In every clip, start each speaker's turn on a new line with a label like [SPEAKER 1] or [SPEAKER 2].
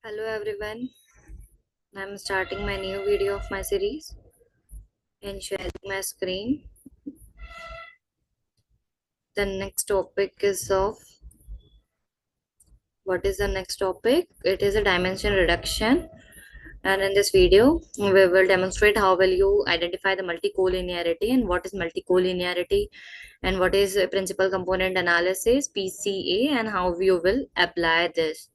[SPEAKER 1] Hello everyone, I'm starting my new video of my series and sharing my screen. The next topic is of what is the next topic? It is a dimension reduction, and in this video we will demonstrate how will you identify the multicollinearity and what is multicollinearity and what is principal component analysis PCA and how you will apply this.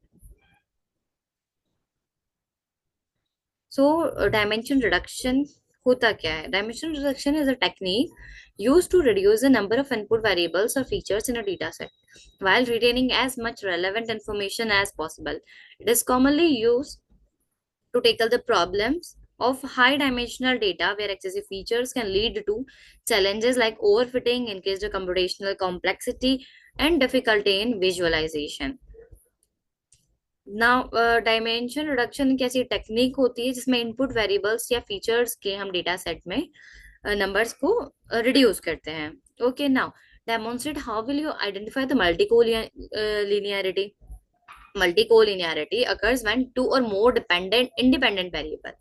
[SPEAKER 1] So dimension reduction होता क्या है? Dimension reduction is a technique used to reduce the number of input variables or features in a dataset while retaining as much relevant information as possible. It is commonly used to tackle the problems of high dimensional data where excessive features can lead to challenges like overfitting, increased computational complexity, and difficulty in visualization. Now dimension reduction कैसी technique होती है जिसमें input variables या features के हम data set में numbers को reduce करते हैं. Okay, now demonstrate how will you identify the multicollinearity. Multicollinearity occurs when two or more independent variable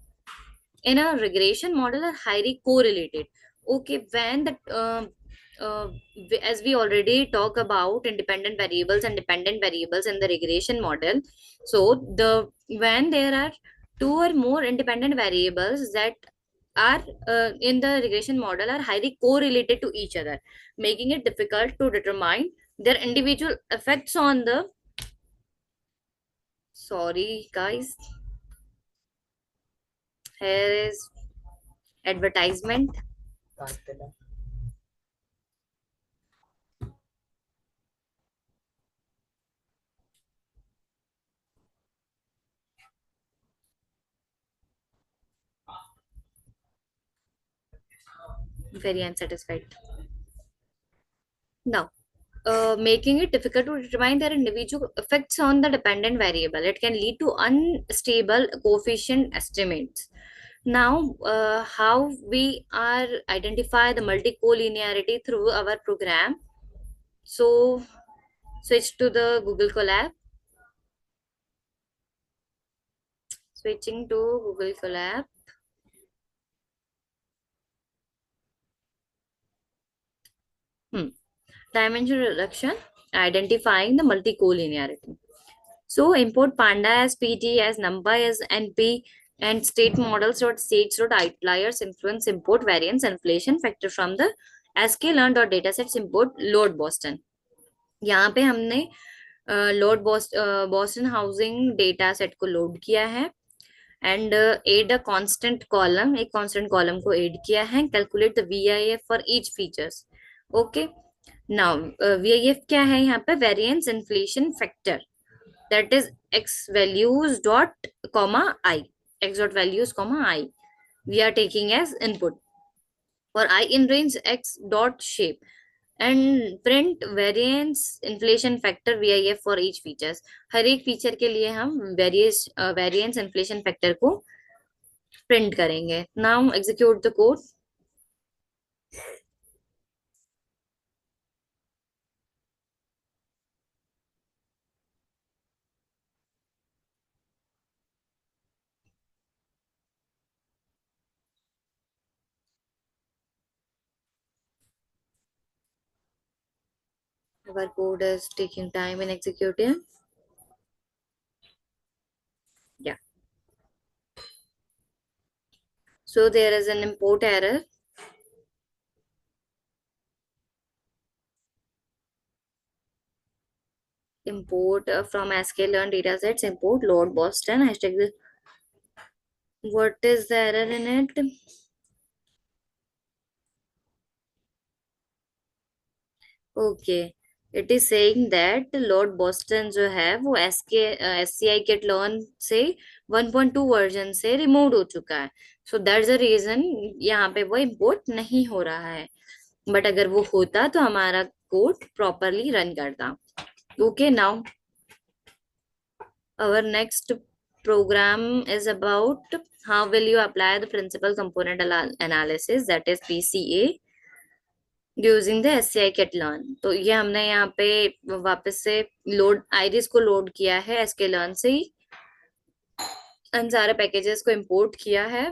[SPEAKER 1] in a regression model are highly correlated. Okay, when the as we already talk about independent variables and dependent variables in the regression model, so the when there are two or more independent variables that are in the regression model are highly correlated to each other, making it difficult to determine their individual effects on the. Sorry guys, here is advertisement. Very unsatisfied. Now, making it difficult to determine their individual effects on the dependent variable. It can lead to unstable coefficient estimates. Now, how we are identify the multicollinearity through our program. So, switch to the Google Colab. Switching to Google Colab. Dimension reduction, identifying the multicollinearity. So import panda as pt as numpy as np and state models dot states dot outliers influence import variance inflation factor from the sklearn dot datasets import load boston. यहाँ पे हमने load Boston housing data set को load किया है and add a constant column, एक constant column को add किया है. Calculate the VIF for each features. Okay, now VIF क्या है यहाँ पे? Variance inflation factor, that is x values dot comma I, x dot values comma I we are taking as input for I in range x dot shape and print variance inflation factor VIF for each features. हर एक feature के लिए हम variance inflation factor को print करेंगे. Now execute the code. Our code is taking time in executing. Yeah. So there is an import error. Import from sklearn datasets, import load boston hashtag this. What is the error in it? Okay, it is saying that load boston जो है वो SCI kit learn से 1.2 version से remove हो चुका है. So that's the reason यहाँ पे वो इम्पोर्ट नहीं हो रहा है. बट अगर वो होता तो हमारा कोड प्रॉपरली रन करता. Okay, now our next program is about how will you apply the principal component analysis, that is PCA, using the SCI kit learn. तो ये हमने यहाँ पे वापस से लोड आइरिस को लोड किया है sklearn से ही. इन सारे पैकेजेस को इंपोर्ट किया है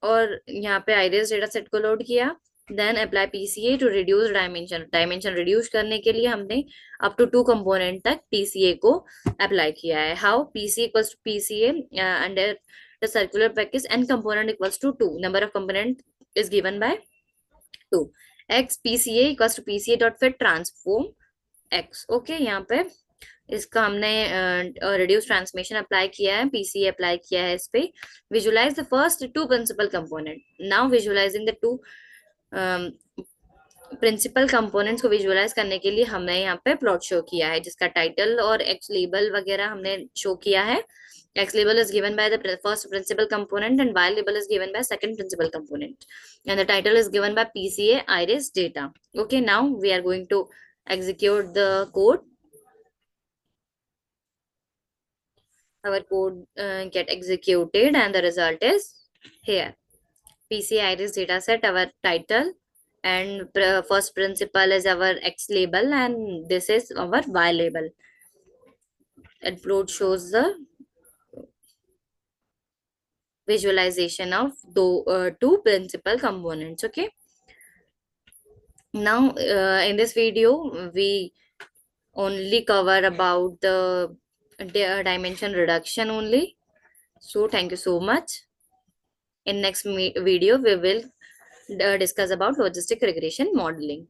[SPEAKER 1] और यहाँ पे आइरिस डेटा सेट को लोड किया. Then apply PCA to reduce dimension. Dimension reduce करने के लिए हमने अप टू 2 कंपोनेंट तक पीसीए को अप्लाई किया है. How? PCA equals to PCA under the circular package and component equals to 2. Number of component is given by 2. X PCA equals to PCA dot fit transform X. Okay, यहाँ पे इसका हमने reduce transmission apply किया है, PC apply किया है इस पे. Visualize the first two principal component. Now visualizing the two principal components को विजुअलाइज करने के लिए हमने यहाँ पे प्लॉट शो किया है जिसका टाइटल और एक्स लेबल वगैरह हमने शो किया है. X label is given by the first principal component and Y label is given by second principal component. And the title is given by PCA Iris data. Okay, now we are going to execute the code. Our code get executed and the result is here. PCA Iris dataset, our title, and first principal is our X label and this is our Y label. And plot shows the visualization of two principal components. Okay, now in this video we only cover about the dimension reduction only. So thank you so much. In next video we will discuss about logistic regression modeling.